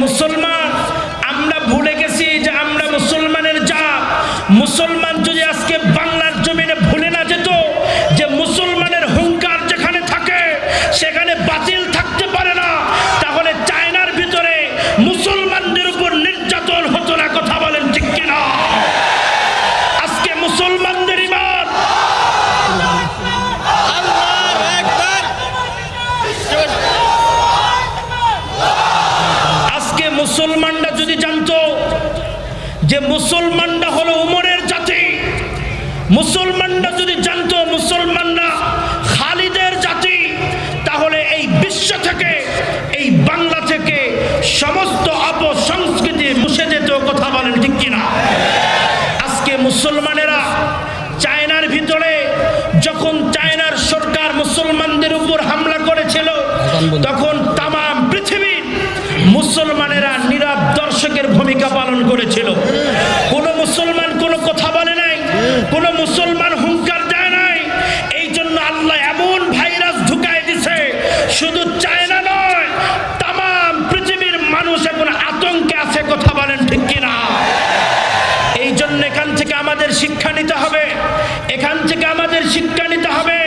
মুসলমান আমরা ভুলে গেছি যে আমরা মুসলমানের জাত। মুসলমান যদি আজকে বাংলার জমিনে ভুলে না যেত যে মুসলমানের হুঙ্কার যেখানে থাকে সেখানে বাতিল থাকতে পারে না, তাহলে চায়নার ভিতরে মুসলমানদের উপর নির্যাতন হতো না। কথা বলেন ঠিক কিনা? আজকে মুসলমানদের ইমান, আজকে মুসলমানরা যদি জানতো যে মুসলমানরা হলো উমরের জাতি, মুসলমানরা যদি জানতো মুসলমানরা খালিদের জাতি, তাহলে এই বিশ্ব থেকে, এই বাংলা থেকে সমস্ত অপসংস্কৃতি মুছে যেত। কথা বলেন ঠিক কিনা? আজকে মুসলমানেরা চায়নার ভিতরে যখন চায়নার সরকার মুসলমানদের উপর হামলা করেছিল, তখন তাম পৃথিবীর মুসলমানেরা নীরব দর্শকের ভূমিকা পালন করেছিল। কোন মুসলমান কোনো কথা বলে নাই, কোন মুসলমান হুঙ্কার দেয় নাই। এই জন্য আল্লাহ এমন ভাইরাস ঢুকায় দিছে, শুধু চায়না নয়, তাম পৃথিবীর মানুষ এখন আতঙ্কে আছে। কথা বলেন ঠিক কিনা? এই জন্য এখান থেকে আমাদের শিক্ষা নিতে হবে, এখান থেকে আমাদের শিক্ষা নিতে হবে,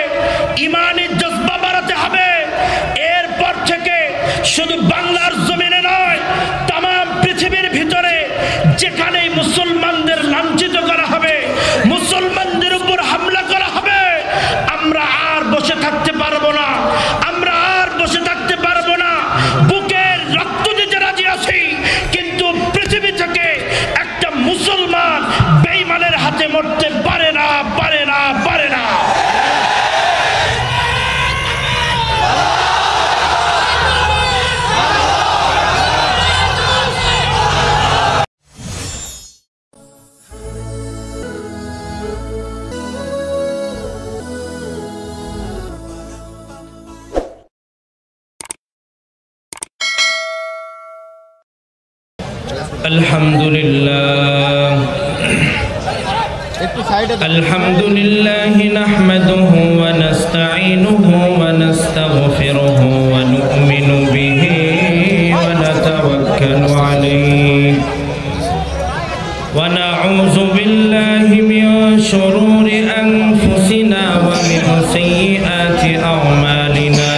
ইমানের জজবা বাড়াতে হবে। এরপর থেকে শুধু বাংলার জমিনে নয়, তাম পৃথিবীর ভিতরে যেখানেই মুসলমানদের লাঞ্ছিত করা হবে, মুসলমানদের উপর হামলা করা হবে, আমরা আর বসে থাকতে পারবো না, আমরা আর বসে থাকতে পারবো না। বুকের রক্ত দিতে রাজি আছি, কিন্তু পৃথিবী থেকে একটা মুসলমান বেঈমানের হাতে মরতে পারে না, পারে না, পারে না। আলহামদুলিল্লাহ আলহামদুলিল্লাহি নাহমাদুহু ওয়া নাস্তাঈনুহু ওয়া নাস্তাগফিরুহু ওয়া নু'মিনু বিহি ওয়া নাতাওয়াক্কালু আলাইহি ওয়া নাউযু বিল্লাহি মিন শুরুরি আনফুসিনা ওয়া মিন সাইয়্যাতি আ'মালিনা।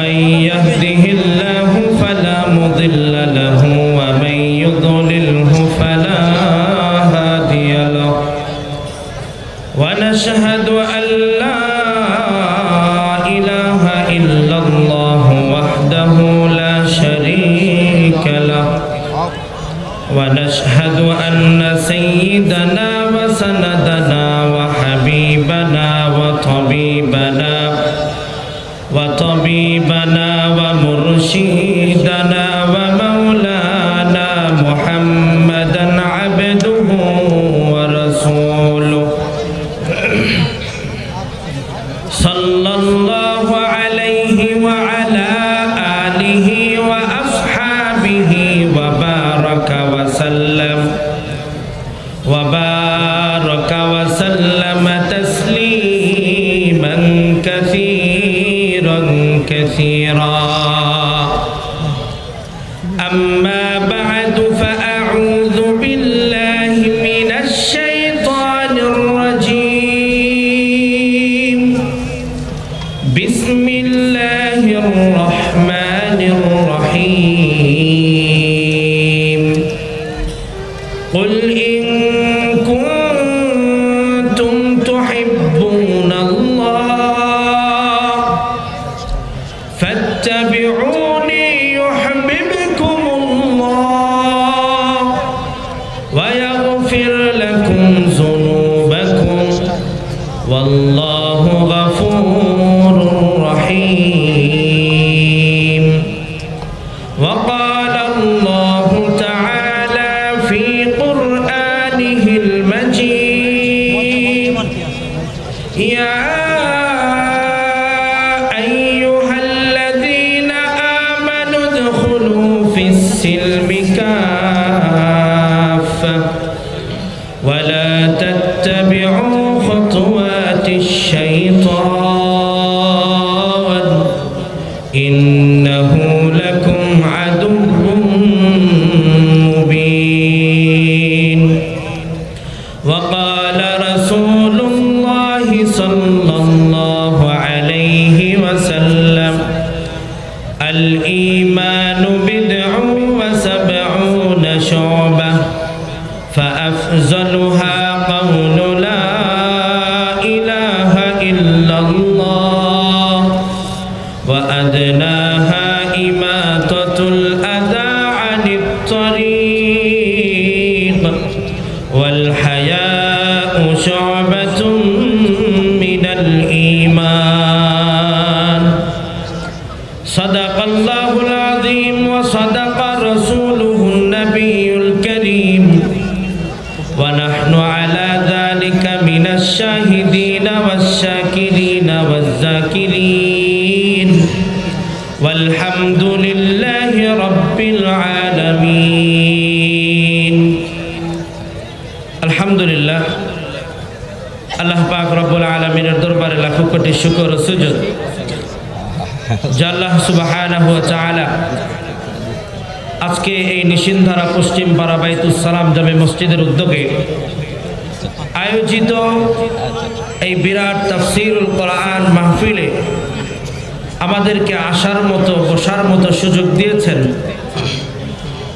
من يهده الله فلا مضل له ومن يضلله فلا هادي له ونشهد أن لا إله إلا الله وحده لا شريك له ونشهد أن سيدنا وسندنا وحبيبنا وطبيبنا ومرشدنا ومولانا محمدا عبده ورسوله صلى الله عليه وعلى آله وأصحابه وبارك وسلم تسليما كثيرا. أما بعد فأعوذ بالله من الشيطان الرجيم. بسم الله الرحمن الرحيم. قل إن كنتم تحبون الله فاتبعوني يحببكم الله ويغفر لكم ذنوبكم والله غفور رحيم. وقال الله تعالى في قرآنه المجيد: يا السلم كافة ولا تتبعوا خطوات الشيطان إنه لكم الإيمان بضع وسبعون شعبة فأفضلها قول لا إله إلا الله وأدناها إماطة الأذى عن الطريق والحياء شعبة من الإيمان صدق الله العظيم وصدق رسوله النبي الكريم ونحن على ذلك من الشاهدين والشاكرين والذاكرين والحمد لله رب العالمين الحمد لله আল্লাহ পাক রব্বুল আলামিনের দরবারে লাখো কোটি শুকর ও সুজুদ যে আল্লাহ সুবহানাহু ওয়া তাআলা আজকে এই নিশিন্ধারা পশ্চিম পাড়া বাইতুস সালাম জামে মসজিদের উদ্যোগে আয়োজিত এই বিরাট তাফসীরুল কোরআন মাহফিলে আমাদেরকে আসার মতো বসার মতো সুযোগ দিয়েছেন।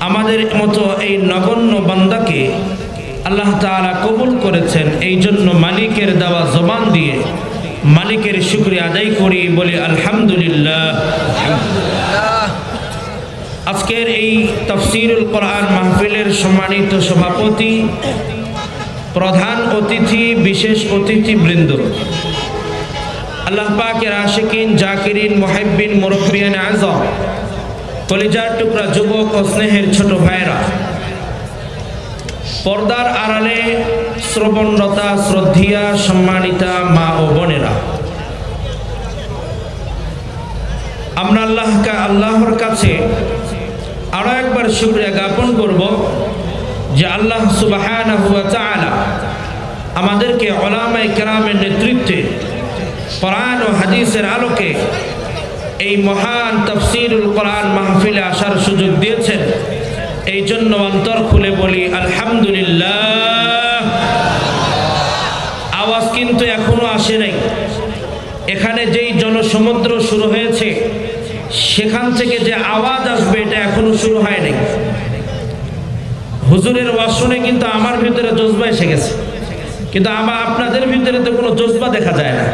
আমাদের মতো এই নগণ্য বান্দাকে আল্লাহ তাআলা কবুল করেছেন, এই জন্য মালিকের দেওয়া জবান দিয়ে মালিকের শুকরিয়া আদায় করি, বলি আলহামদুলিল্লাহ। আজকের এই তাফসীরুল কোরআন মাহফিলের সম্মানিত সভাপতি, প্রধান অতিথি, বিশেষ অতিথিবৃন্দ, আল্লাহ পাকের আশিকিন, জাকিরিন, মুহিব্বিন, মুরব্বিয়ান আযম, কলিজার টুকরা যুবক ও স্নেহের ছোট ভাইরা, পর্দার আড়ালে শ্রবণরতা শ্রদ্ধিয়া সম্মানিতা মা ও বোনেরা, আমরা আল্লাহর কাছে আরো একবার শুকরিয়া জ্ঞাপন করব যে আল্লাহ সুবহানাহু ওয়া তাআলা আমাদেরকে উলামায়ে কেরামের নেতৃত্বে কোরআন ও হাদিসের আলোকে এই মহান তাফসীরুল কোরআন মাহফিলে আসার সুযোগ দিয়েছেন। এই জন্য অন্তর খুলে বলি আলহামদুলিল্লাহ। আওয়াজ কিন্তু এখনো আসে নাই। এখানে যেই জনসমুদ্র শুরু হয়েছে সেখান থেকে যে আওয়াজ আসবে এটা এখনো শুরু হয় নাই। হুজুরের ওয়াজ শুনে কিন্তু আমার ভিতরে জজবা এসে গেছে, কিন্তু আপনাদের ভিতরে তো কোনো জজবা দেখা যায় না।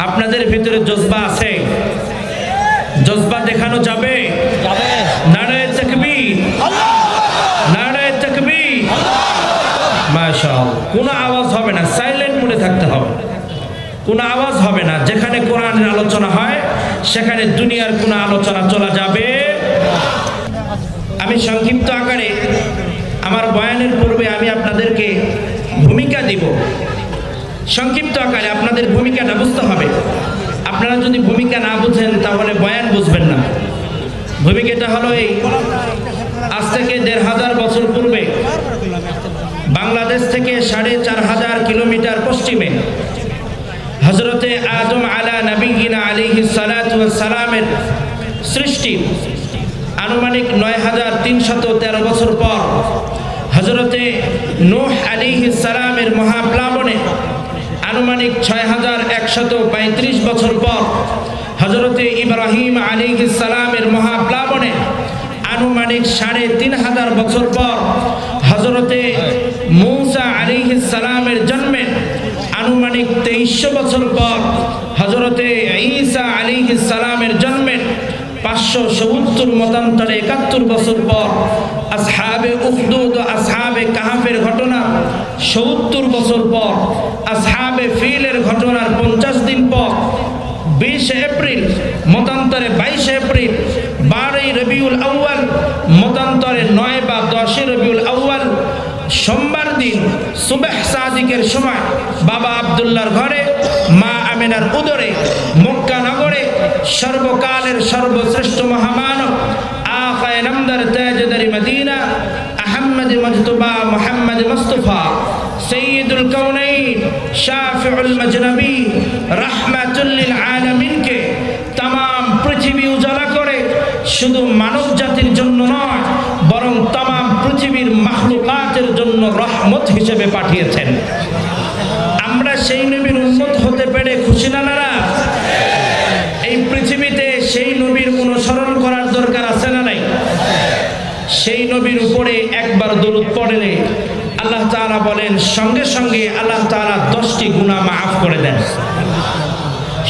আপনাদের ভিতরে জজবা আছে? জজবা দেখানো যাবে? নারায়ে তাকবীর, নারায়ে তাকবীর, মাশাআল্লাহ। কোনো আওয়াজ হবে না, সাইলেন্ট মোডে থাকতে হবে, কোনো আওয়াজ হবে না। যেখানে কোরআনের আলোচনা হয় সেখানে দুনিয়ার কোনো আলোচনা চলা যাবে। আমি সংক্ষিপ্ত আকারে আমার বয়ানের পূর্বে আমি আপনাদেরকে ভূমিকা দিব। সংক্ষিপ্ত আকারে আপনাদের ভূমিকাটা বুঝতে হবে। আপনারা যদি ভূমিকা না বুঝেন তাহলে বয়ান বুঝবেন না। ভূমিকাটা হলো এই, আজ থেকে ১৫০০ বছর পূর্বে বাংলাদেশ থেকে ৪৫০০ কিলোমিটার পশ্চিমে হযরতে আদম আলা নবিয়িনা আলাইহিস সালাতু ওয়াস সালামের সৃষ্টি আনুমানিক ৯৩১৩ বছর পর হযরতে নূহ আলাইহিস সালামের মহাপ্লাবনে আনুমানিক ৬১৩৫ বছর পর হযরতে ইব্রাহিম আলাইহিস সালামের মহাপ্লাবনে আনুমানিক ৩৫০০ বছর পর হযরতে মূসা আলাইহিস সালামের জন্মে আনুমানিক ২৩০০ বছর পর হযরতে ঈসা আলাইহিস সালামের জন্মে ৫৭০ মতান্তরে ৭১ বছর পর আসহাবে উখদুদ ও আসহাবে কাহাফের ঘটনা ৭০ বছর পর আসহাবে ফিলের ঘটনার ৫০ দিন পর ২০ এপ্রিল মতান্তরে ২২ এপ্রিল ১২ই রবিউল আউয়াল মতান্তরে ৯ বা ১০ রবিউল আউয়াল সোমবার দিন সুবহ সাদিকের সময় বাবা আব্দুল্লাহর ঘরে মা আমিনার উদরে মক্কা নগরে সর্বকালের সর্বশ্রেষ্ঠ মহামানব আকায়ে নামদার তাজদারি মদিনা আহমদ মুজতবা মুহাম্মদ মুস্তাফা সৈয়দুল কাউনাইন শাফিউল মাজনবী রাহমাতুল লিল আলামিন কে तमाम পৃথিবী উজালা করে শুধু মানব জাতির জন্য নয় বরং तमाम পৃথিবীর মাখলুকাতের জন্য রহমত হিসেবে পাঠিয়েছেন। আমরা সেই নবীর উম্মত হতে পেরে খুশি না নারাজ? এই পৃথিবীতে সেই নবীর অনুসরণ করার দরকার আছে না নাই? সেই নবীর উপরে একবার দরুদ পড়লে আল্লাহ তাআলা বলেন সঙ্গে সঙ্গে আল্লাহ তাআলা 10টি গুনাহ মাফ করে দেন।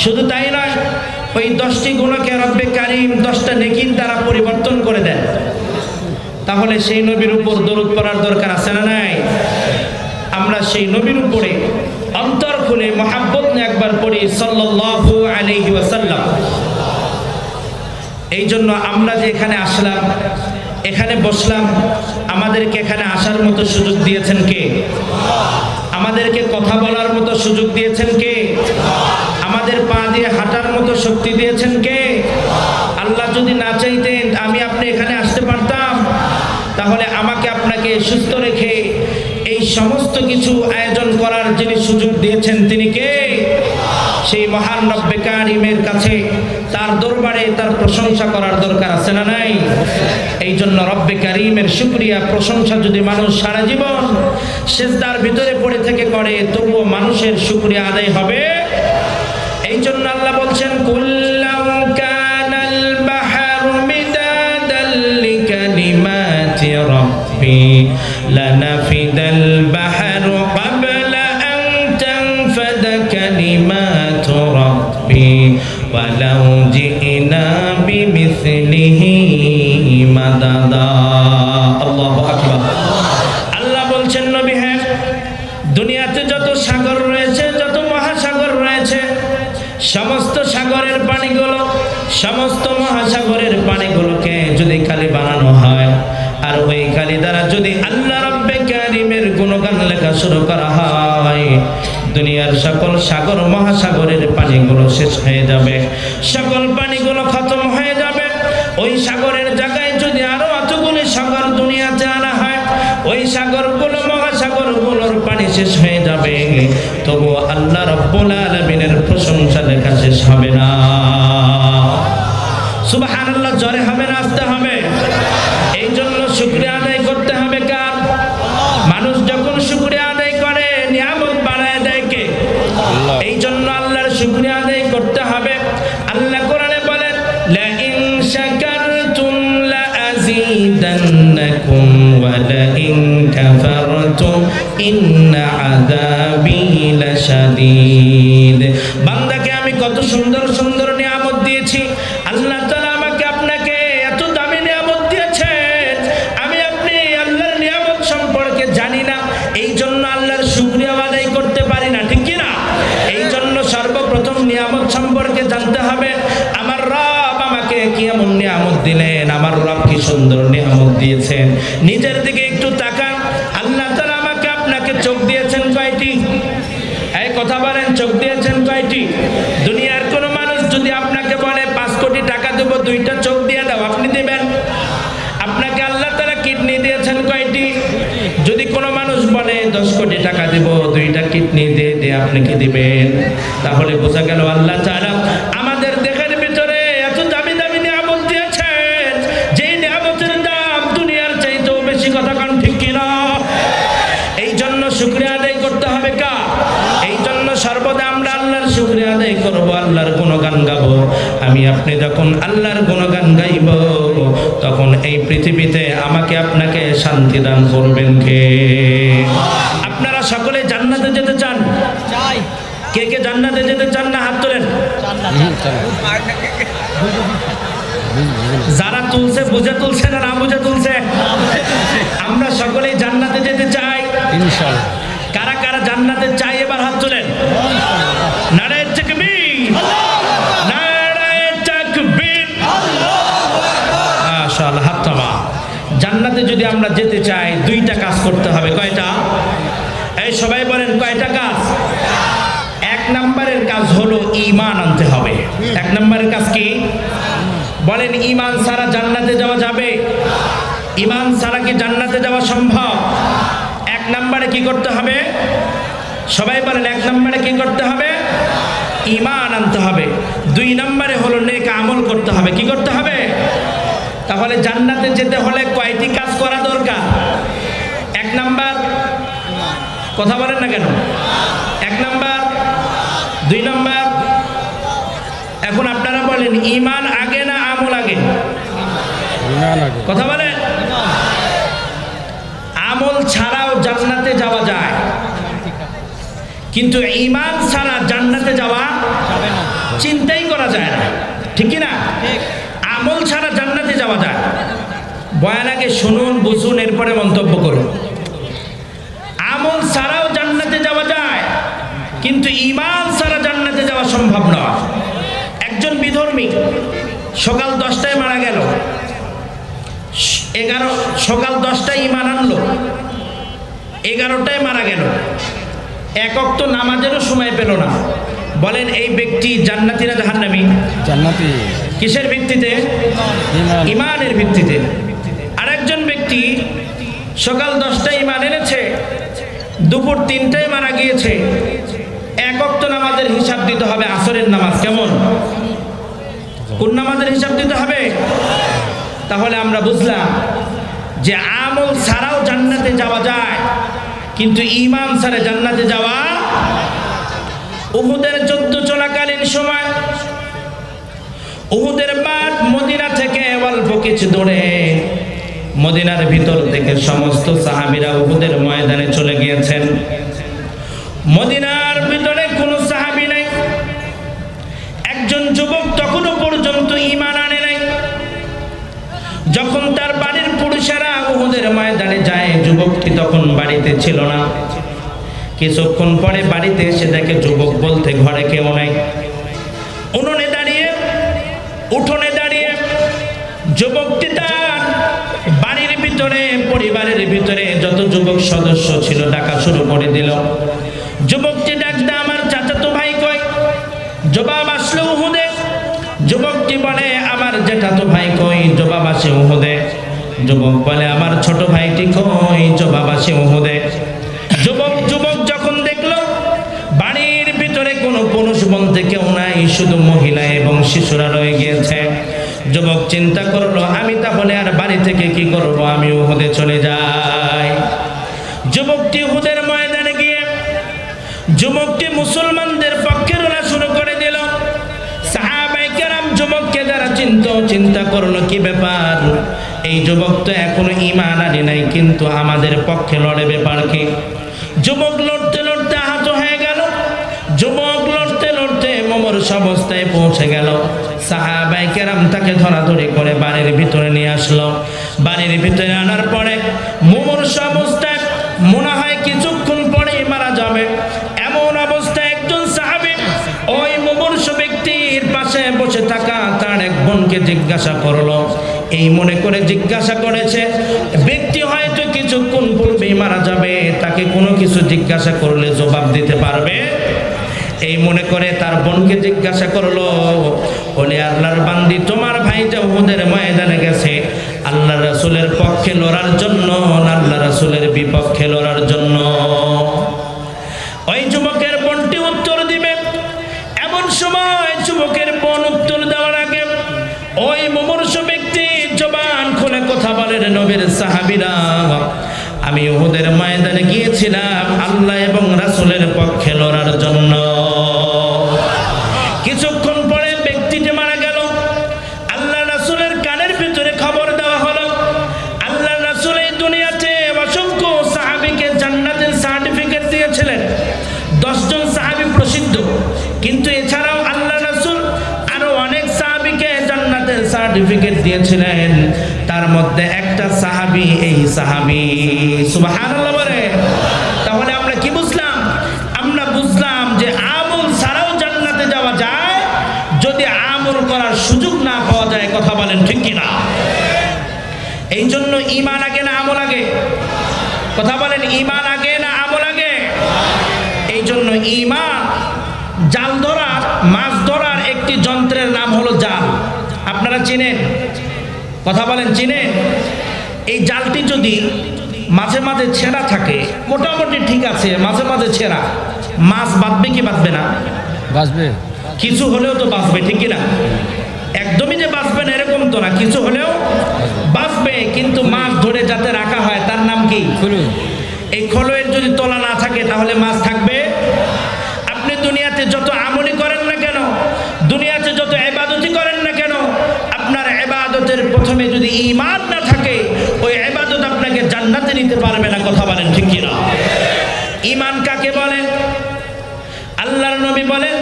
শুধু তাই নয়, ওই 10টি গুনাহকে রব্বে কারীম 10টা নেকির দ্বারা পরিবর্তন করে দেন। তাহলে সেই নবীর উপর দরুদ পড়ার দরকার আছে না নাই? আমরা সেই নবীর উপরে অন্তর খুলে মহব্বত নিয়ে একবার পড়ি সাল্লাল্লাহু আলাইহি ওয়াসাল্লাম। এই জন্য আমরা যে এখানে আসলাম, এখানে বসলাম, আমাদেরকে এখানে আসার মতো সুযোগ দিয়েছেন কে? আমাদেরকে কথা বলার মতো সুযোগ দিয়েছেন কে? আমাদের পা দিয়ে হাঁটার মতো শক্তি দিয়েছেন কে? আল্লাহ যদি না চাইতেন আমি আপনি এখানে আসতে পারতাম? তাহলে আমাকে আপনাকে সুস্থ রেখে এই সমস্ত কিছু আয়োজন করার যিনি সুযোগ দিয়েছেন তিনি কে? সেই মহান রব্বে কারীমের কাছে, তার দরবারে তার প্রশংসা করার দরকার আছে না নাই? এই জন্য রব্বে কারীমের শুকরিয়া প্রশংসা যদি মানুষ সারা জীবন সিজদার ভিতরে পড়ে থেকে করে, তবুও মানুষের শুকরিয়া আদায় হবে। এই জন্য আল্লাহ বলছেন কুল্লাউ কানাল বাহরু মিদাদাল লিকালিমাতি রাব্বি লানাফিদাল বাহরু ক্বাবলা আন তানফাদা কালিমাতু রাব্বি ওয়ালাউ জিনা বিমিসলিহি মাদাদা। আল্লাহু আকবার। আল্লাহ বলছেন নবী, হ্যাঁ, দুনিয়াতে যত সাগর রয়েছে, যত মহাসাগর রয়েছে, সমস্ত সাগরের পানিগুলো, সমস্ত মহাসাগরের পানিগুলোকে যদি কালি বানানো হয় আর ওই কালি দ্বারা যদি আল্লাহ রব্বে কারীমের গুণগান লেখা শুরু করা হয়, দুনিয়ার সকল সাগর মহাসাগরের পানিগুলো শেষ হয়ে যাবে, সকল পানিগুলো খতম হয়ে যাবে। ওই সাগরের জায়গায় যদি আরো এতগুলি সাগর দুনিয়াতে আনা হয়, ওই সাগরগুলো মহাসাগরগুলোর পানি শেষ হয়ে যাবে, তবু আল্লাহ রাব্বুল আলামিনের প্রশংসা লেখা শেষ হবে না। সুবহানাল্লাহ জোরে হবে না আস্তে হবে? এই জন্য শুকরিয়া আদায় করতে হবে কার? মানুষ যখন শুকরিয়া আদায় করে নিয়ামত বাড়ায় দেয় কে? এই জন্য আল্লাহর শুকরিয়া আদায় করতে হবে। আল্লাহ কোরআনে বলেন লা ইন শাকারতুম লা আযীদান্নাকুম ওয়া লা ইন কাফারতুম ইন্না আযাবি লাশাদীদ। বান্দাকে আমি কত সুন্দর সুন্দর নিয়ামত দিয়েছি। আল্লাহ তাআলা আমাকে আপনাকে এত দামি নিয়ামত দিয়েছেন, আমি আপনি আল্লাহর নিয়ামত সম্পর্কে জানি না, এই জন্য আল্লাহর শুকরিয়া আদায় করতে পারি না, ঠিক কি না? এই জন্য সর্বপ্রথম নিয়ামত সম্পর্কে জানতে হবে। আমার রব আমাকে কি এমন নিয়ামত দিলেন, আমার রব কি সুন্দর নিয়ামত দিয়েছেন। নিজের দিকে একটু তাকান। আল্লাহ তাআলা আমাকে আপনাকে চোখ দিয়েছেন কয়টি? এই কথা বলেন, চোখ দিয়েছেন কয়টি? দুনিয়ার কোন মানুষ যদি আপনাকে বলে 5 কোটি টাকা দেব 2টা চোখ দিয়ে দাও, আপনি দিবেন? আপনাকে আল্লাহ তাআলা কিডনি দিয়েছেন কয়টি? যদি কোনো মানুষ বলে 10 কোটি টাকা দেব 2টা কিডনি দিয়ে দে, আপনি কি দিবেন? তাহলে বোঝা গেল আল্লাহ তাআলা আমাদের দেহের ভিতরে এত দামি দামি নিয়ামত দিয়েছেন, যে নিয়ামতের দাম দুনিয়ার চাইতেও বেশি। কথা কান ঠিক কিনা? এই জন্য শুকরিয়া আদায় করতে হবে কার? এই জন্য সর্বদা আমরা আল্লাহর শুকরিয়া আদায় করব, আল্লাহর গুণগান গাবো। আমি আপনি যখন আল্লাহর গুণগান গাইব, তখন এই পৃথিবীতে আমাকে আপনাকে শান্তি দান করবেন কে? আপনারা সকলে জান্নাতে যেতে চান? চাই। কে কে জান্নাতে যেতে চান না হাত তোলেন? যারা তুলছে বুঝে তুলছে না না বুঝে তুলছে? আমরা সকলেই জান্নাতে যেতে চাই ইনশাআল্লাহ। কারা কারা জান্নাতে চাই এবার হাত তোলেন। নারে তাকবীর, নারে তাকবীর, মাশাআল্লাহ। হাত তোলা। জান্নাতে যদি আমরা যেতে চাই 2টা কাজ করতে হবে। কয়টা? এই সবাই বলেন কয়টা কাজ? 1 নম্বরের কাজ হলো ঈমান আনতে হবে। 1 নম্বরের কাজ কি? বলেন ঈমান ছাড়া জান্নাতে যাওয়া যাবে? ঈমান ছাড়া কি জান্নাতে যাওয়া সম্ভব? 1 নম্বরে কি করতে হবে? সবাই বলেন 1 নম্বরে কি করতে হবে? ঈমান আনতে হবে। 2 নম্বরে হলো নেক আমল করতে হবে। কি করতে হবে? তাহলে জান্নাতে যেতে হলে কয়টি কাজ করা দরকার? 1 নাম্বার, কথা বলেন না কেন? 1 নাম্বার, 2 নাম্বার। এখন আপনারা বলেন ঈমান আগে না আমল আগে? কথা বলেন। আমল ছাড়াও জান্নাতে যাওয়া যায়, কিন্তু ঈমান ছাড়া জান্নাতে যাওয়া চিন্তাই করা যায় না, ঠিক কি না? আমল ছাড়া জান্নাতে যাওয়া যায়। বয়ান আগে শুনুন, বুঝুন, এরপরে মন্তব্য করুন। আমল ছাড়াও জান্নাতে যাওয়া যায়, কিন্তু ঈমান ছাড়া জান্নাতে যাওয়া সম্ভব নয়। একজন বিধর্মী সকাল 10টায় মারা গেল, সকাল 10টায় ঈমান আনলো, 11টায় মারা গেল, এক ওয়াক্ত নামাজেরও সময় পেল না। বলেন এই ব্যক্তি জান্নাতি না জাহান্নামী? জান্নাতি। কিসের ভিত্তিতে? ঈমানের ভিত্তিতে। আরেকজন ব্যক্তি সকাল 10টায় ঈমান এনেছে, দুপুর 3টায় মারা গিয়েছে, এক ওয়াক্ত নামাজের হিসাব দিতে হবে, আসরের নামাজ। কেমন? কোন নামাজের হিসাব দিতে হবে? তাহলে আমরা বুঝলাম যে আমল ছাড়াও জান্নাতে যাওয়া যায়, কিন্তু ঈমান ছাড়া জান্নাতে যাওয়া। উহুদের যুদ্ধ চলাকালীন সময় উহুদের মাঠ মদিনা থেকে অল্প কিছু দূরে, মদিনার ভিতর থেকে সমস্ত সাহাবীরা উহুদের ময়দানে চলে গিয়েছেন। মদিনার ভিতরে কোনো সাহাবী নাই। একজন যুবক তখনও পর্যন্ত ঈমান আনে নাই। যখন তার বাড়ির পুরুষেরা উহুদের ময়দানে যায়, যুবকটি তখন বাড়িতে ছিল না। কিছুক্ষণ পরে বাড়িতে এসে দেখে যুবক বলতে ঘরে কেউ নাই। উঠোনে দাঁড়িয়ে যুবকটি তার বাড়ির ভিতরে, পরিবারের ভিতরে যত যুবক সদস্য ছিল ডাকা শুরু করে দিল। যুবকটি ডাকতে, আমার চাচাতো ভাই কই? জবাব আসলো উহুদে। যুবকটি বলে, আমার জেঠাতো ভাই কই? জবাব আসে উহুদে। যুবক বলে, আমার ছোট ভাইটি কই? জবাব আসে উহুদে। যুবক যখন দেখলো বাড়ির ভিতরে কোনো পুরুষ বলতে কেউ নাই, শুধু মহিলা এবং শিশুরা রয়ে গিয়েছে, যুবক চিন্তা করলো, আমি তাহলে আর বাড়ি থেকে কি করব, আমি উহুদে চলে যাই। যুবকটি উহুদের ময়দানে গিয়ে যুবকটি মুসলমানদের পক্ষে লড়া শুরু করে দিল। সাহাবায়ে কেরাম যুবককে যারা চিন্তা করলো, কি ব্যাপার, এই যুবক তো এখনো ঈমান আনে নাই, কিন্তু আমাদের পক্ষে লড়ে, ব্যাপার কি? যুবক লড়তে লড়তে আহত হয়ে গেল। যুবক লড়তে লড়তে মুমূর্ষ অবস্থায় পৌঁছে গেল। সাহাবায়ে কেরাম তাকে ধরাধরি করে বাড়ির ভিতরে নিয়ে আসলো। বাড়ির ভিতরে আনার পরে মুমূর্ষ অবস্থায়, মনে হয় কিছুক্ষণ পরেই মারা যাবে, এমন অবস্থায় একজন সাহাবী ওই মুমূর্ষ ব্যক্তির পাশে বসে থাকা তার এক বোনকে জিজ্ঞাসা করলো। এই মনে করে জিজ্ঞাসা করেছে, ব্যক্তি হয়তো কিছুক্ষণ পূর্বেই মারা যাবে, তাকে কোনো কিছু জিজ্ঞাসা করলে জবাব দিতে পারবে। এই মনে করে তার বোনকে জিজ্ঞাসা করলো, বলে, আল্লাহর বান্দি, তোমার ভাই যে উহুদের ময়দানে গেছে আল্লাহ রাসূলের পক্ষে লড়ার জন্য না আল্লাহ রাসূলের বিপক্ষে লড়ার জন্য? ওই যুবকের বোনটি উত্তর দিবে। এমন সময় যুবকের বোন উত্তর দেওয়ার আগে ওই মুমূর্ষ ব্যক্তি জবান খুলে কথা বলেন, নবীর সাহাবীরা, আমি উহুদের ময়দানে গিয়েছিলাম আল্লাহ এবং রাসূলের পক্ষে লড়ার জন্য। কিছুক্ষণ পরে ব্যক্তিটি মারা গেল। আল্লাহ রাসূলের কানের ভিতরে খবর দেওয়া হলো, আল্লাহ রাসূল এই দুনিয়াতে অসংখ্য সাহাবীকে জান্নাতের সার্টিফিকেট দিয়েছিলেন। 10 জন সাহাবী প্রসিদ্ধ, কিন্তু এছাড়াও আল্লাহ রাসূল আরো অনেক সাহাবীকে জান্নাতের সার্টিফিকেট দিয়েছিলেন। তার মধ্যে একটা সাহাবী এই সাহাবী। সুবহানাল্লাহ বলে। তাহলে আমরা কি বুঝলাম? আমরা বুঝলাম যে আমল ছাড়াও জান্নাতে যাওয়া যায়, যদি আমল করার সুযোগ না পাওয়া যায়। কথা বলেন ঠিক কি না? এই জন্য ঈমান আগে না আমল আগে? কথা বলেন, ঈমান আগে না আমল আগে? এই জন্য ঈমান, জাল ধরার, মাছ ধরার একটি যন্ত্রের নাম হলো জাল। আপনারা চিনেন? কথা বলেন, চিনেন? এই জালটি যদি মাঝে মাঝে ছেঁড়া থাকে, মোটামুটি ঠিক আছে, মাঝে মাঝে ছেঁড়া, মাছ বাঁধবে কি বাঁধবে না? বাঁচবে। কিছু হলেও তো বাঁচবে, ঠিক কিনা? একদমই যে বাঁচবে না এরকম তো না, কিছু হলেও বাঁচবে। কিন্তু মাছ ধরে যাতে রাখা হয় তার নাম কি? এই খোলয়ের যদি তলা না থাকে তাহলে মাছ থাকবে? আপনি দুনিয়াতে যত আমলি করেন না কেন, দুনিয়াতে যত ইবাদতি করেন মাধ্যমে যদি ঈমান না থাকে ওই ইবাদত আপনাকে জান্নাতে নিতে পারবে না। কথা বলেন ঠিক কি না? ঈমান কাকে বলে? আল্লাহর নবী বলেন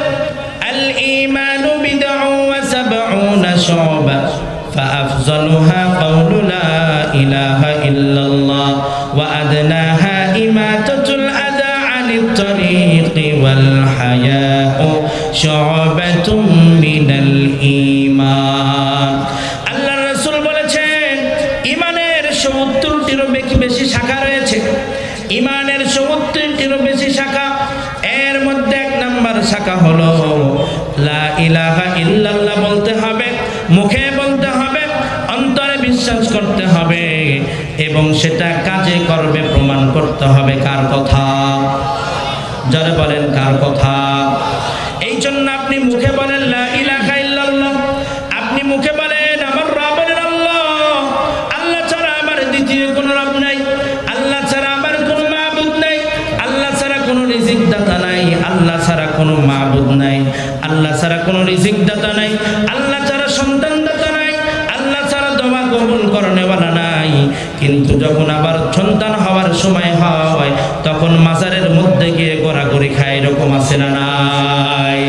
আল ঈমানু বিদ'উ ওয়া সাবউনা শু'বা فأفضلها قول لا إله إلا الله وأدناها إماتة الأذى عن الطريق والحياء شعبة من الإيمان আল্লাহর রাসূল বলেছেন ঈমানের ৭০টিরও বেশি শাখা রয়েছে। ঈমানের ৭০টিরও বেশি শাখা। এর মধ্যে ১ নাম্বার শাখা হলো লা ইলাহা ইল্লাল্লাহ বলতে হবে, মুখে বলতে হবে, অন্তরে বিশ্বাস করতে হবে এবং সেটা কাজে করবে প্রমাণ করতে হবে। কার কথা? যারা বলেন কার কথা? এই জন্য আপনি মুখে বলেন লা ইলাহা ইল্লাল্লাহ, আপনি মুখে বলেন আমার রবের আল্লাহ, আল্লাহ ছাড়া আমার দ্বিতীয় কোনো রব নাই, আল্লাহ ছাড়া আমার কোনো মাবুদ নাই, আল্লাহ ছাড়া কোনো রিজিক দাতা নাই, আল্লাহ ছাড়া কোনো মাবুদ নাই, আল্লাহ ছাড়া কোনো রিজিক দাতা নাই, আল্লাহ ছাড়া সন্তান দাতা নাই, আল্লাহ ছাড়া দোয়া কবুল করনেওয়ালা নাই। কিন্তু যখন আবার সন্তান হওয়ার সময় হয় তখন মাজারের মধ্যে গিয়ে গোড়াগড়ি খায়, এরকম আছে না নাই?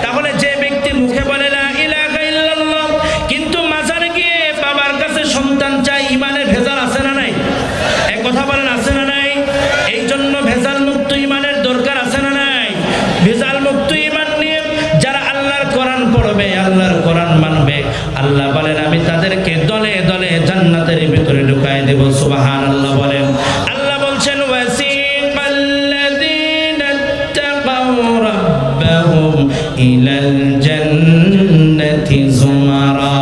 তাহলে যে ব্যক্তি মুখে বলে লা ইলাহা ইল্লাল্লাহ কিন্তু মাজারে গিয়ে বাবার কাছে সন্তান চাই, ঈমানের ভেজাল আছে না নাই? এক কথা বলেন আছে না নাই? এই জন্য ভেজাল মুক্ত ঈমানের দরকার আছে না নাই? ভেজাল মুক্ত ঈমান নিয়ে যারা আল্লাহর কোরআন পড়বে, আল্লাহর কোরআন মানবে, আল্লাহ বলেন আমি তাদেরকে দলে দলে জান্নাতের ভিতরে ঢুকায় দেব। সুবহানাল্লাহ বলেন। আল্লাহ বলছেন ওয়াসিকাল্লাযীনা তাকাউ রাব্বাহুম ইলাল জান্নাতি যুমারা।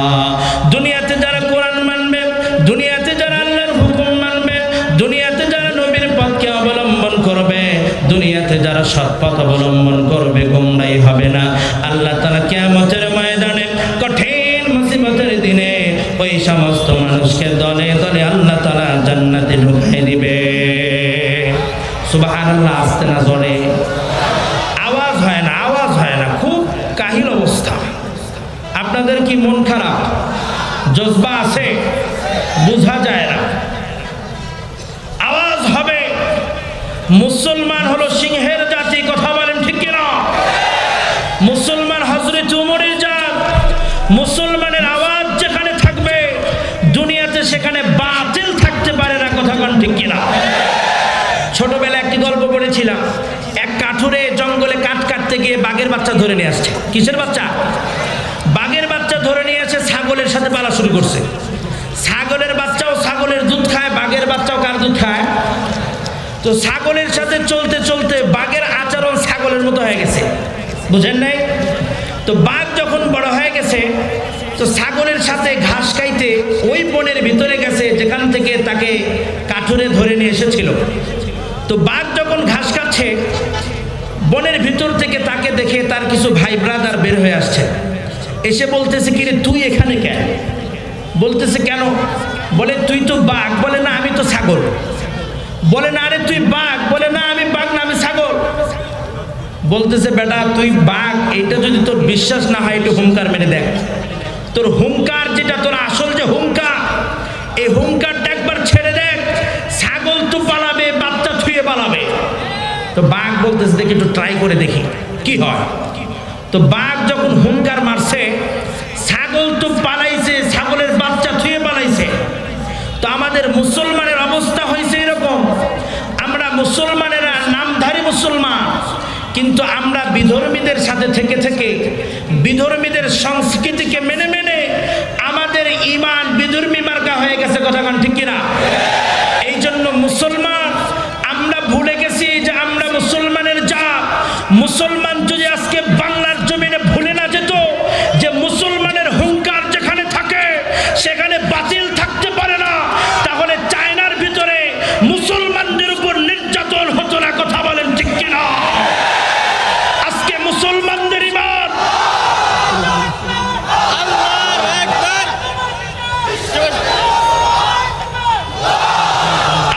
দুনিয়াতে যারা কোরআন মানবে, দুনিয়াতে যারা আল্লাহর হুকুম মানবে, দুনিয়াতে যারা নবীর পথকে অবলম্বন করবে, দুনিয়াতে যারা সৎ পথ অবলম্বন করবে, গোমরাই হবে না। আল্লাহ তাআলা কিয়ামতের ময়দানে কঠিন মুসিবতের দিনে ওই সমস্ত মানুষকে দলে দলে আল্লাহ তাআলা জান্নাতে ঢুকিয়ে দিবে। সুবহানাল্লাহ। আসতে না জোরে আওয়াজ হয় না, আওয়াজ হয় না, খুব কাহিল অবস্থা। আপনাদের কি মন খারাপ? জজবা আছে? বোঝা যায় না। আওয়াজ হবে। মুসলমান হলো সিংহের জাতি। কথা বলেন ঠিক কিনা? মুসলমান হযরত উমরের জাত। মুসলমানের আওয়াজ যেখানে থাকবে দুনিয়াতে সেখানে বাতিল থাকতে পারে না। কথা বলেন ঠিক কিনা? ছোটবেলায় একটি গল্প পড়েছিলাম। এক কাঠুরে জঙ্গলে কাঠ কাটতে গিয়ে বাঘের বাচ্চা ধরে নিয়ে আসছে। কিসের বাচ্চা? বাঘের বাচ্চা ধরে নিয়ে এসে ছাগলের সাথে পালা শুরু করছে। ছাগলের বাচ্চাও ছাগলের দুধ খায়, বাঘের বাচ্চাও কার দুধ খায়? তো ছাগলের সাথে চলতে চলতে বাঘের আচরণ ছাগলের মতো হয়ে গেছে। বুঝেন নাই? তো বাঘ যখন বড় হয়ে গেছে তো ছাগলের সাথে ঘাস খাইতে ওই বনের ভিতরে গেছে যেখান থেকে তাকে কাঠুরে ধরে নিয়ে এসেছিল। তো বাঘ যখন ঘাস খাচ্ছে বনের ভিতর থেকে তাকে দেখে তার কিছু ভাই ব্রাদার বের হয়ে আসছে। এসে বলতেছে কিরে তুই এখানে কেন? বলতেছে কেন? বলে তুই তো বাঘ। বলে না আমি তো ছাগল। বলে না আরে তুই বাঘ। বলে না আমি বাঘ না, আমি ছাগল। বলতেছে বেটা তুই বাঘ, এইটা যদি তোর বিশ্বাস না হয় একটু হুঙ্কার মেরে দেখ। তোর হুঙ্কার যেটা, তোর আসল যে হুঙ্কার, এই হুঙ্কারটা একবার ছেড়ে দেখ। ছাগল তো পালাবে, বাচ্চা ছুঁয়ে পালাবে। তো বাঘ বলতেছে দেখি একটু ট্রাই করে দেখি কি হয়। তো বাঘ যখন হুঙ্কার মারছে, ছাগল তো পালাইছে, ছাগলের বাচ্চা ছুঁয়ে পালাইছে। তো আমাদের মুসলমানের অবস্থা হয়েছে এরকম। আমরা মুসলমানেরা নামধারী মুসলমান, কিন্তু আমরা বিধর্মীদের সাথে থেকে থেকে বিধর্মীদের সংস্কৃতিকে মেনে মেনে আমাদের ঈমান বিধর্মী মার্কা হয়ে গেছে। কথা কোন ঠিক কিনা? এই জন্য মুসলমান আমরা ভুলে গেছি যে আমরা মুসলমানের জাত। মুসলমান যদি আজকে বাংলার জমিনে ভুলে না যেত যে মুসলমানের হুঙ্কার যেখানে থাকে সেখানে বাতিল থাকতে পারে না, তাহলে চায়নার ভিতরে মুসলমানদের উপর নির্যাতন হতো না। কথা বলেন ঠিক কিনা? আজকে মুসলমানদের ঈমান,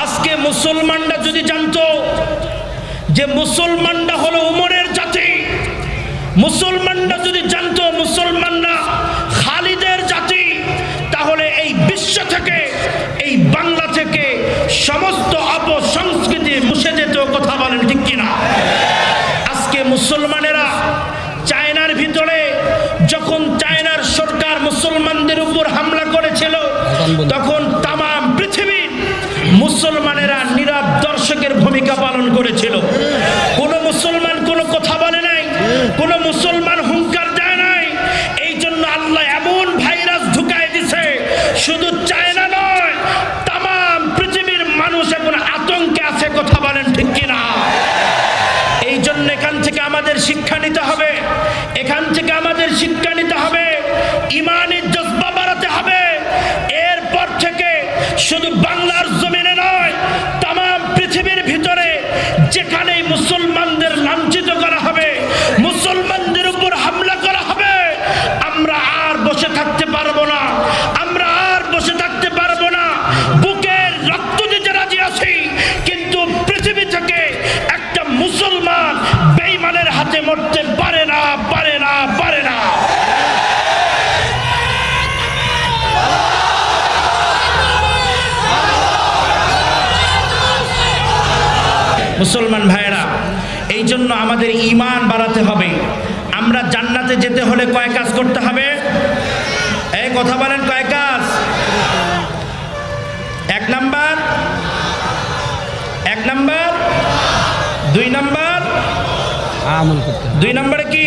আজকে মুসলমানরা যদি জানতো যে মুসলমানরা হলো উমরের জাতি, মুসলমানরা যদি জানতো মুসলমানরা খালিদের জাতি, তাহলে এই বিশ্ব থেকে, এই বাংলা থেকে সমস্ত অপসংস্কৃতি মুছে যেত। কথা বলেন ঠিক কিনা? আজকে মুসলমানেরা চায়নার ভিতরে যখন চায়নার সরকার মুসলমানদের উপর হামলা করেছিল, তখন তাম পৃথিবীর মুসলমানেরা নীরব দর্শকের ভূমিকা পালন করেছিল। কোন মুসলমান কোনো কথা বলে নাই, কোন মুসলমান হুঙ্কার দেয় নাই। এই জন্য আল্লাহ এমন ভাইরাস ঢুকায় দিছে, শুধু চায়না নয়, তাম পৃথিবীর মানুষ এখন আতঙ্কে আছে। কথা বলেন ঠিক কিনা? এই জন্য এখান থেকে আমাদের শিক্ষা নিতে হবে, এখান থেকে আমাদের শিক্ষা নিতে হবে, ইমানের জজ্বা বাড়াতে হবে। এরপর থেকে শুধু বাংলার জমিনে নয়, তাম পৃথিবীর ভিতরে যেখানেই মুসলমানদের লাঞ্ছিত করা হবে, মুসলমানদের উপর হামলা করা হবে, আমরা আর বসে থাকতে পারবো না, আমরা আর বসে থাকতে পারবো না। বুকের রক্ত দিতে রাজি আছি, কিন্তু পৃথিবী থেকে একটা মুসলমান বেঈমানের হাতে মরতে পারে না, পারে না, পারে না। মুসলমান ভাইয়েরা, এই জন্য আমাদের ঈমান বাড়াতে হবে। আমরা জান্নাতে যেতে হলে কয় কাজ করতে হবে? এই কথা বলেন, কয় কাজ? এক নাম্বার, দুই নাম্বার, আমল করতে হবে। 2 নম্বরে কি?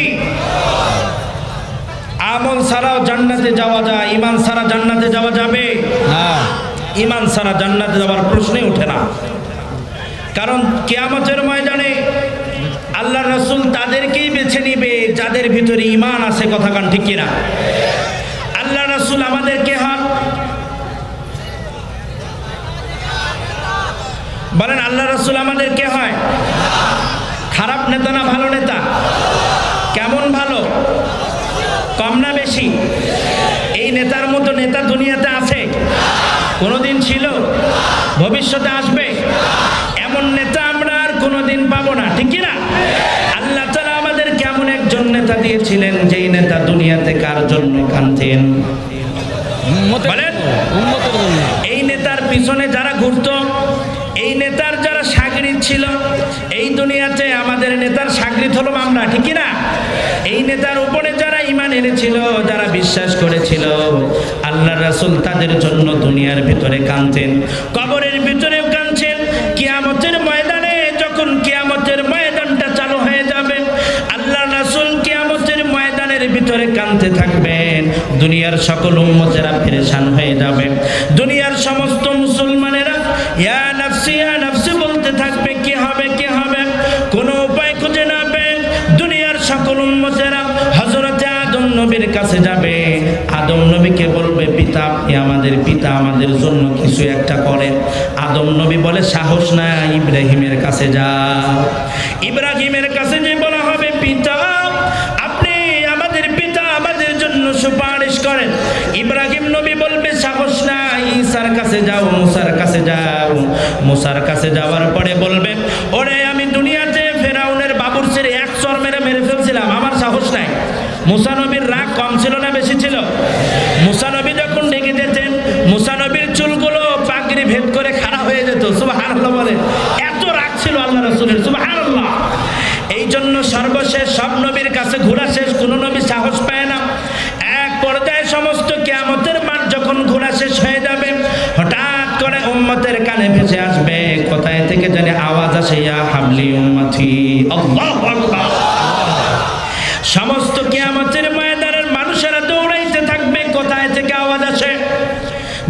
আমল ছাড়াও জান্নাতে যাওয়া যায়, ঈমান ছাড়া জান্নাতে যাওয়া যাবে না। ঈমান ছাড়া জান্নাতে যাওয়ার প্রশ্নই ওঠে না। কারণ কিয়ামতের ময়দানে আল্লাহ রাসূল তাদেরকেই বেছে নিবে যাদের ভিতরে ঈমান আছে। কথা কান ঠিক কিনা? আল্লাহ রাসূল আমাদের কে হন? বলেন, আল্লাহ রাসূল আমাদের কে হয়? খারাপ নেতা না ভালো নেতা? কেমন ভালো? কম না বেশি? এই নেতার মতো নেতা দুনিয়াতে আছে? কোনোদিন ছিল? ভবিষ্যতে আসবে? এমন নেতা আমরা আর কোনোদিন পাবো না, ঠিক কি না? আল্লাহ তাআলা আমাদের কেমন একজন নেতা দিয়েছিলেন, যেই নেতা দুনিয়াতে কার জন্য কাঁদতেন? বলেন, এই নেতার পিছনে যারা ঘুরতো, এই নেতার যারা শাগরিদ ছিল, এই দুনিয়াতে আমাদের নেতার শাগরিদ হলো আমরা, ঠিক কি না? এই নেতার উপরে যারা ঈমান এনেছিল, যারা বিশ্বাস করেছিল, আল্লাহ রাসূল তাদের জন্য দুনিয়ার ভিতরে কাঁদতেন, কবরের ভিতরেও কাঁদছেন। কিয়ামতের ময়দানে যখন কিয়ামতের ময়দানটা চালু হয়ে যাবে, আল্লাহ রাসূল কিয়ামতের ময়দানের ভিতরে কাঁদতে থাকবেন। দুনিয়ার সকল উম্মতেরা পেরেশান হয়ে যাবে। দুনিয়ার সমস্ত মুসলমানেরা ইয়া নাফসি ইয়া নাফসি বলতে থাকবে, কি হবে, কি হবে, কোনো উপায় খুঁজে না পেয়ে দুনিয়ার সকল উম্মতেরা হযরতে আদম নবীর কাছে যাবে। আদম নবীকে বলবে, পিতা, আপনি আমাদের পিতা, আমাদের জন্য কিছু একটা করেন। আদম নবী বলে, সাহস না, ইব্রাহিমের কাছে যাও। ইব্রাহিমের কাছে যে বলা হবে, পিতা, আপনি আমাদের পিতা, আমাদের জন্য সুপারিশ করেন। ইব্রাহিম নবী বলবে, সাহস না, ঈসার কাছে যাও, মুসার কাছে যাও। মুসার কাছে যাওয়ার পরে বলবে, ওরে, আমি দুনিয়াতে ফেরাউনের বাবুরচির এক চর মেরে ফেলছিলাম, আমার সাহস নাই। মুসা নবীর রাগ কম ছিল না বেশি ছিল? মুসা নবী যখন ডেকে যেতেন, মুসা নবীর চুলগুলো পাগড়ি ভেদ করে খাড়া হয়ে যেত। সুবহানাল্লাহ বলে, এত রাগ ছিল আল্লাহ রাসূলের। সুবহানাল্লাহ। এই জন্য সর্বশেষ সব নবীর কাছে ঘোরা শেষ, কোন নবী সাহস পায় না। এক পর্যায়ে সমস্ত কিয়ামতের মাঠ যখন ঘোরা শেষ হয়ে যাবে, হঠাৎ করে উম্মতের কানে ভেসে আসবে, কোথায় থেকে জানি আওয়াজ আসে, ইয়া হাবলি উম্মতি, আল্লাহু আকবার। সমস্ত কিয়ামতের ময়দানের মানুষেরা দৌড়াইতে থাকবে, কোথায় থেকে আওয়াজ আসে,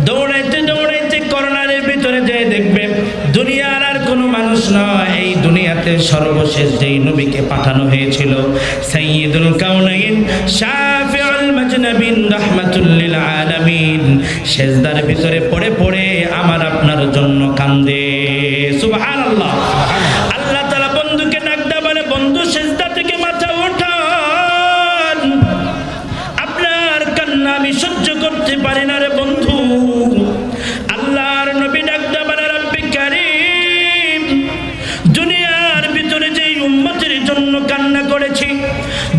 দৌড়াইতে দৌড়াইতে কর্নারের ভিতরে যেয়ে দেখবে দুনিয়ার আর কোনো মানুষ নয়, এই দুনিয়াতে সর্বশেষ যেই নবীকে পাঠানো হয়েছিল, সাইয়্যিদুল কাউনাইন শাফিউল মাজনাবিন রাহমাতুল লিল আলামিন, সেজদার ভিতরে পড়ে পড়ে আমার আপনার জন্য কান্দে। সুবহানাল্লাহ। আল্লাহ তাআলা বন্ধুকে ডাক দেয়া বলে, বন্ধু, সেজদা থেকে মাথা ওঠান, আপনার কান্না আমি সহ্য করতে পারি না রে বন্ধু। আল্লাহর নবী ডাক দেয়া বলে, রব্বি কারীম, দুনিয়ার ভিতরে যেই উম্মতের জন্য কান্না করেছি,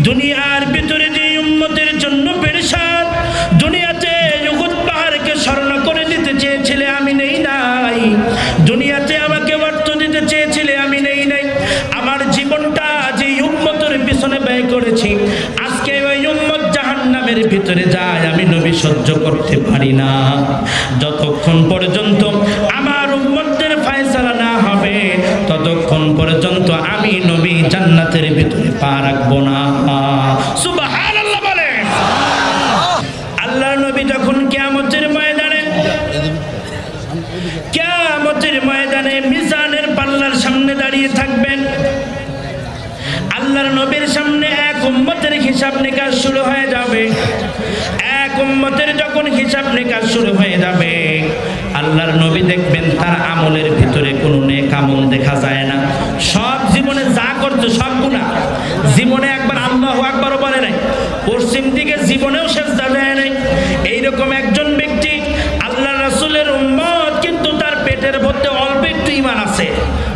দুনিয়ার ভিতরে যেই উম্মতের জন্য পেরেশান, দুনিয়াতে উহুদ পাহাড়কে স্মরণ করে দিতে সহ্য করতে পারি না। যতক্ষণ পর্যন্ত আমার উম্মতদের ফয়সালা না হবে ততক্ষণ পর্যন্ত আমি নবী জান্নাতের ভিতরে পা রাখবো না। সুবহানাল্লাহ বলেন। আল্লাহর নবী যখন কিয়ামতের ময়দানে মিজানের পাল্লার সামনে দাঁড়িয়ে থাকবেন, আল্লাহর নবীর সামনে এক উম্মতের হিসাব নিকাশ শুরু হয়ে যাবে। এক উম্মতের যখন হিসাব নিকাশ শুরু হয়ে যাবে, আল্লাহর নবী দেখবেন তার আমলের ভিতরে কোনো নেক আমল দেখা যায় না। সব জীবনে যা করছে সব গুনাহ, জীবনে একবার আল্লাহু আকবার বলে নাই, পশ্চিম দিকে জীবনেও সেজদা দেয় নাই। এইরকম একজন ব্যক্তি আল্লাহ রাসূলের উম্মত, কিন্তু তার পেটের মধ্যে অল্প একটু ঈমান আছে,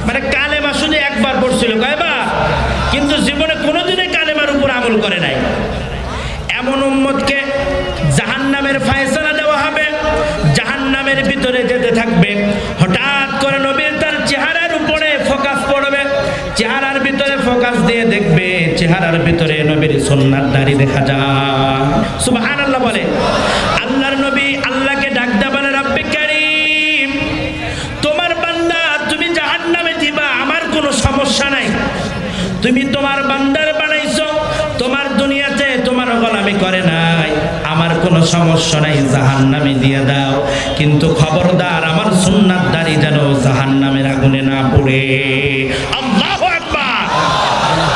মানে কালেমা শুধু একবার পড়ছিল কয়বার, কিন্তু জীবনে কোনোদিনই কালেমার উপর আমল করে নাই। এমন উম্মতকে জাহান্নামের ফয়সালা দেওয়া হবে, জাহান্নামের ভিতরে যেতে থাকবে। হঠাৎ করে নবীর তার চেহারার উপরে ফোকাস পড়বে, চেহারার ভিতরে ফোকাস দিয়ে দেখবে চেহারার ভিতরে নবীর সুন্নাত দাড়ি দেখা যায়। সুবহানাল্লাহ বলে। আল্লাহর নবী আল্লাহকে ডাক দিয়ে বলে, রব্বে কারীম, তোমার বান্দা তুমি জাহান্নামে দিবা, আমার কোনো সমস্যা নাই। তুমি তোমার বান্দার বানাইছো, তোমার দুনিয়াতে তোমার গোলামি করে নাই, আমার কোনো সমস্যা নাই, জাহান্নামে দিয়ে দাও। কিন্তু খবরদার আমার সুন্নাত দাড়ি যেন জাহান্নামের আগুনে না পড়ে। আল্লাহু আকবার।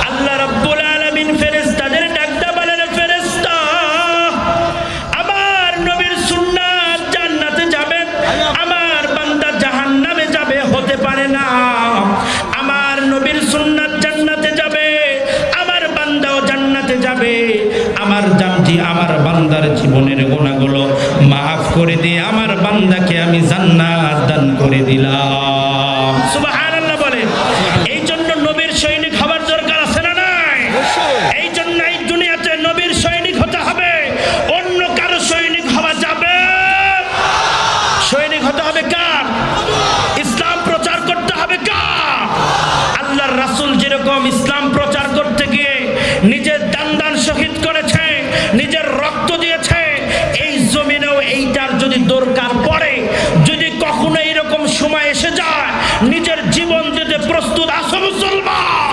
আল্লাহ রাব্বুল আলামিন ফেরেশতাদের ডাক দিয়ে বলেন, ফেরেশতা, আমার নবীর সুন্নাত জান্নাতে যাবে, আমার বান্দা জাহান্নামে যাবে, হতে পারে না। আমার নবীর সুন্নাত জান্নাতে যাবে, আমার বান্দাও জান্নাতে যাবে। আমার জামজি আমার বান্দার জীবনের গুনাহগুলো মাফ করে দিয়ে আমার বান্দাকে আমি জান্নাত দান করে দিলাম। সুবহানাল্লাহ বলে। এই জন্য নবীর সৈনিক হবার দরকার আছে না নাই? এই জন্য এই দুনিয়াতে নবীর সৈনিক হতে হবে, অন্য কারো সৈনিক হওয়া যাবে? সৈনিক হতে হবে কার? ইসলাম প্রচার করতে হবে কার? আল্লাহর রাসূল যেরকম ইসলাম প্রচার করতে গিয়ে নিজের দান শহীদ করেছে, নিজের রক্ত দিয়েছে, এই জমিনেও এইটার যদি দরকার পড়ে, যদি কখনো এরকম সময় এসে যায়, নিজের জীবন দিতে প্রস্তুত আছো মুসলমান?